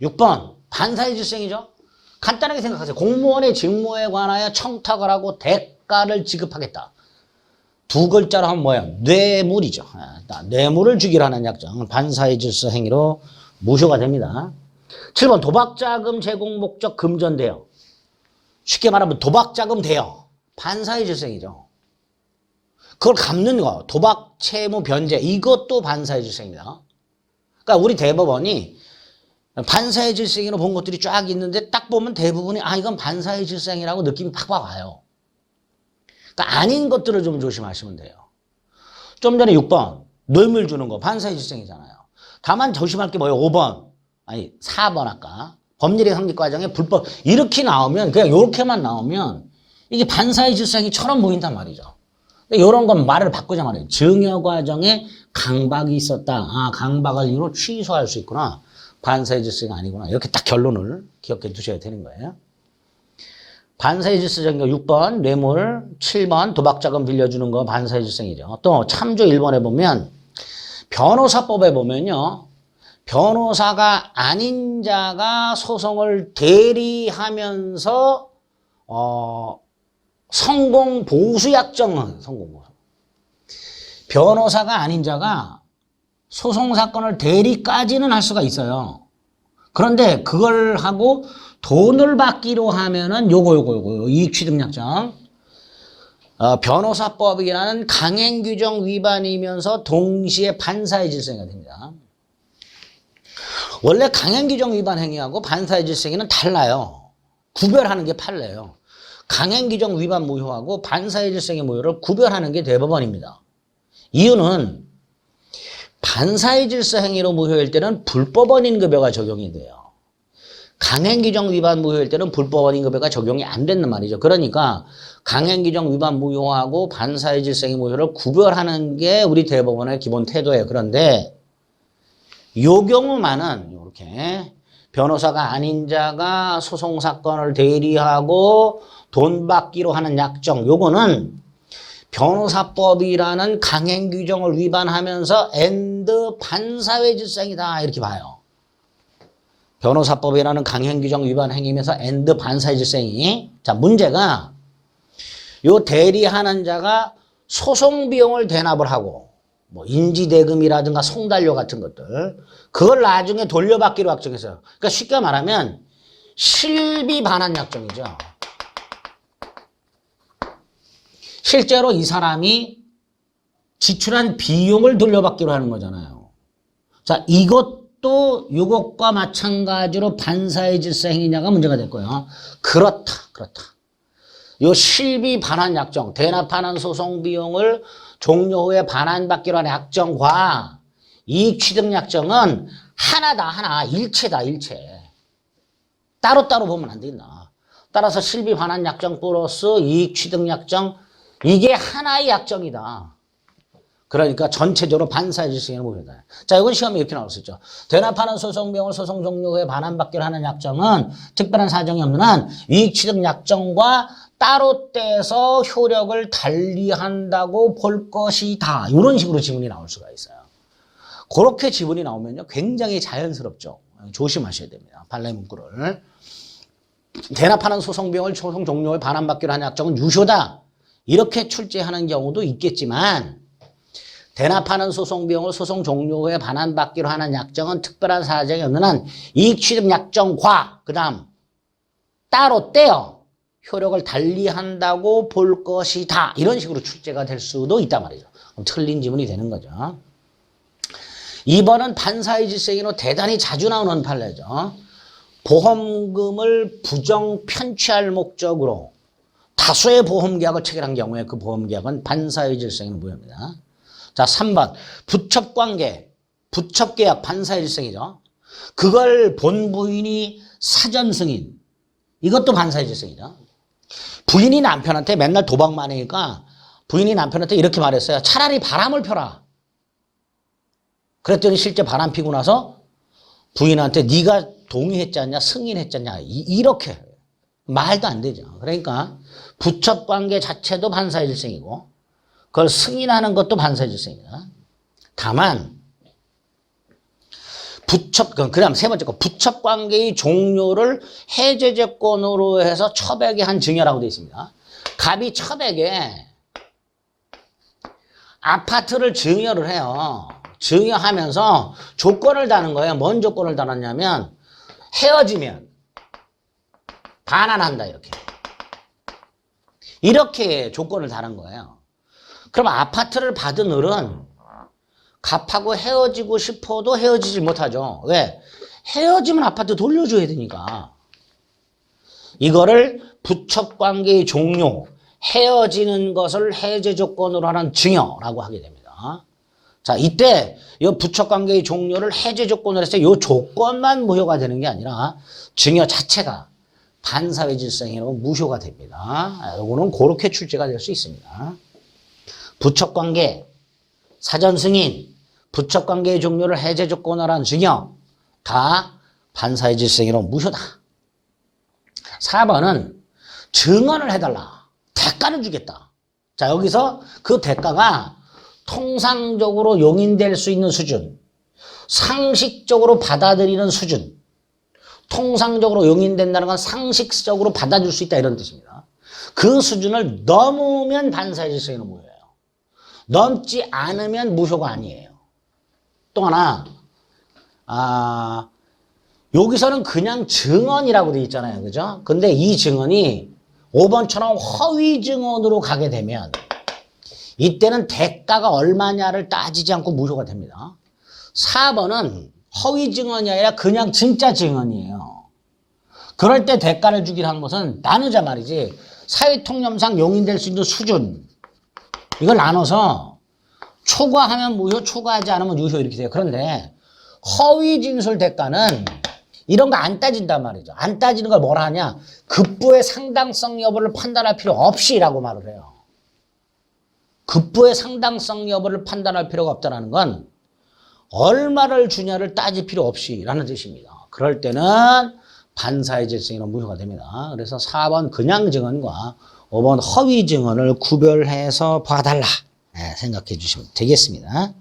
6번 반사의 질생이죠. 간단하게 생각하세요. 공무원의 직무에 관하여 청탁을 하고 대가를 지급하겠다. 두 글자로 하면 뭐예요? 뇌물이죠. 뇌물을 주기로 하는 약정. 반사의 질서 행위로 무효가 됩니다. 7번 도박자금 제공 목적 금전대여. 쉽게 말하면 도박자금 대여. 반사의 질서행위죠. 그걸 갚는 거. 도박 채무 변제. 이것도 반사의 질서행위다. 그러니까 우리 대법원이 반사의 질서행위로 본 것들이 쫙 있는데 딱 보면 대부분이 이건 반사의 질서행위라고 느낌이 팍팍 와요. 그러니까 아닌 것들을 좀 조심하시면 돼요. 좀 전에 6번 뇌물 주는 거 반사의 질서행위잖아요. 다만 조심할 게 뭐예요? 4번 아까 법률의 성립 과정에 불법 이렇게 나오면 그냥 이렇게만 나오면 이게 반사의 질서행위처럼 보인단 말이죠. 근데 이런 건 말을 바꾸자 말이에요. 증여 과정에 강박이 있었다. 강박을 이유로 취소할 수 있구나. 반사의 질서가 아니구나. 이렇게 딱 결론을 기억해 두셔야 되는 거예요. 반사의 질서적인 거 6번 뇌물, 7번 도박자금 빌려주는 거 반사의 질서이죠. 또 참조 1번에 보면 변호사법에 보면요. 변호사가 아닌 자가 소송을 대리하면서 성공 보수 약정은 성공 보수. 변호사가 아닌 자가 소송 사건을 대리까지는 할 수가 있어요. 그런데 그걸 하고 돈을 받기로 하면은 요거 이익취득약정. 변호사법이라는 강행규정 위반이면서 동시에 반사의 질서가 됩니다. 원래 강행규정 위반 행위하고 반사의 질서는 달라요. 구별하는 게 판례예요. 강행규정 위반 무효하고 반사의 질서의 무효를 구별하는 게 대법원입니다. 이유는 반사의 질서 행위로 무효일 때는 불법원인급여가 적용이 돼요. 강행규정 위반 무효일 때는 불법원인급여가 적용이 안 된단 말이죠. 그러니까 강행규정 위반 무효하고 반사의 질서 행위 무효를 구별하는 게 우리 대법원의 기본 태도예요. 그런데 요 경우만은 이렇게 변호사가 아닌 자가 소송 사건을 대리하고 돈 받기로 하는 약정, 요거는 변호사법이라는 강행 규정을 위반하면서 엔드 반사회 질서행위다 이렇게 봐요. 변호사법이라는 강행 규정 위반 행위면서 엔드 반사회 질서행위. 자, 문제가 요 대리하는 자가 소송 비용을 대납을 하고 뭐 인지대금이라든가 송달료 같은 것들 그걸 나중에 돌려받기로 약정했어요. 그러니까 쉽게 말하면 실비 반환 약정이죠. 실제로 이 사람이 지출한 비용을 돌려받기로 하는 거잖아요. 자, 이것도 이것과 마찬가지로 반사의 질서 행위냐가 문제가 될 거예요. 그렇다. 요 실비 반환 약정, 대납하는 소송 비용을 종료 후에 반환받기로 하는 약정과 이익 취득 약정은 하나, 일체다. 따로따로 보면 안 된다. 따라서 실비 반환 약정 플러스 이익 취득 약정 이게 하나의 약정이다. 그러니까 전체적으로 반사의 질서행위는 무효다. 자, 이건 시험에 이렇게 나올 수 있죠. 대납하는 소송 비용을 소송 종료 후에 반환받기로 하는 약정은 특별한 사정이 없는 한 이익 취득 약정과 따로 떼서 효력을 달리한다고 볼 것이다. 이런 식으로 지문이 나올 수가 있어요. 그렇게 지문이 나오면요. 굉장히 자연스럽죠. 조심하셔야 됩니다. 판례 문구를. 대납하는 소송 비용을 소송 종료 후에 반환받기로 하는 약정은 유효다. 이렇게 출제하는 경우도 있겠지만 대납하는 소송 비용을 소송 종료 후에 반환받기로 하는 약정은 특별한 사정이 없는 한 이익 취득 약정과 그다음 따로 떼어 효력을 달리한다고 볼 것이다. 이런 식으로 출제가 될 수도 있단 말이죠. 그럼 틀린 지문이 되는 거죠. 2번은 반사의 질서행위로 대단히 자주 나오는 판례죠. 보험금을 부정 편취할 목적으로 다수의 보험계약을 체결한 경우에 그 보험계약은 반사의 질서행위는 무효입니다. 자, 3번 부첩관계, 부첩계약 반사의 질서행위죠. 그걸 본 부인이 사전 승인, 이것도 반사의 질서행위죠. 부인이 남편한테 맨날 도박만 하니까 부인이 남편한테 이렇게 말했어요. 차라리 바람을 펴라. 그랬더니 실제 바람 피고 나서 부인한테 네가 동의했잖냐 승인했잖냐 이렇게 말도 안 되죠. 그러니까 부첩관계 자체도 반사의 질서행위고 그걸 승인하는 것도 반사의 질서행위다. 다만 그다음 세 번째 거, 부첩 관계의 종료를 해제조건으로 해서 처백의 한 증여라고 되어 있습니다. 갑이 처백에 아파트를 증여를 해요. 증여하면서 조건을 다는 거예요. 뭔 조건을 달았냐면 헤어지면 반환한다, 이렇게 조건을 다른 거예요. 그럼 아파트를 받은 을은 갑하고 헤어지고 싶어도 헤어지지 못하죠. 왜? 헤어지면 아파트 돌려줘야 되니까. 이거를 부첩관계의 종료, 헤어지는 것을 해제 조건으로 하는 증여라고 하게 됩니다. 자, 이때 이 부첩관계의 종료를 해제 조건으로 해서 이 조건만 무효가 되는 게 아니라 증여 자체가 반사회 질서행위로 무효가 됩니다. 이거는 그렇게 출제가 될 수 있습니다. 부첩관계, 사전승인, 부첩관계의 종료를 해제 조건으로 한 증여 다 반사회 질서행위로 무효다. 4번은 증언을 해달라. 대가를 주겠다. 자, 여기서 그 대가가 통상적으로 용인될 수 있는 수준, 상식적으로 받아들이는 수준, 통상적으로 용인된다는 건 상식적으로 받아줄 수 있다 이런 뜻입니다. 그 수준을 넘으면 반사회 질서행위로 무효예요. 넘지 않으면 무효가 아니에요. 또 하나, 여기서는 그냥 증언이라고 되어 있잖아요. 그죠? 근데 이 증언이 5번처럼 허위 증언으로 가게 되면 이때는 대가가 얼마냐를 따지지 않고 무효가 됩니다. 4번은 허위 증언이 아니라 그냥 진짜 증언이에요. 그럴 때 대가를 주기로 한 것은 나누자 말이지. 사회통념상 용인될 수 있는 수준, 이걸 나눠서 초과하면 무효, 초과하지 않으면 유효 이렇게 돼요. 그런데 허위 진술 대가는 이런 거 안 따진단 말이죠. 안 따지는 걸 뭐라 하냐? 급부의 상당성 여부를 판단할 필요 없이라고 말을 해요. 급부의 상당성 여부를 판단할 필요가 없다는 건 얼마를 주냐를 따질 필요 없이라는 뜻입니다. 그럴 때는 반사회 질서행위로 무효가 됩니다. 그래서 4번 그냥 증언과 5번 허위 증언을 구별해서 봐달라 생각해 주시면 되겠습니다.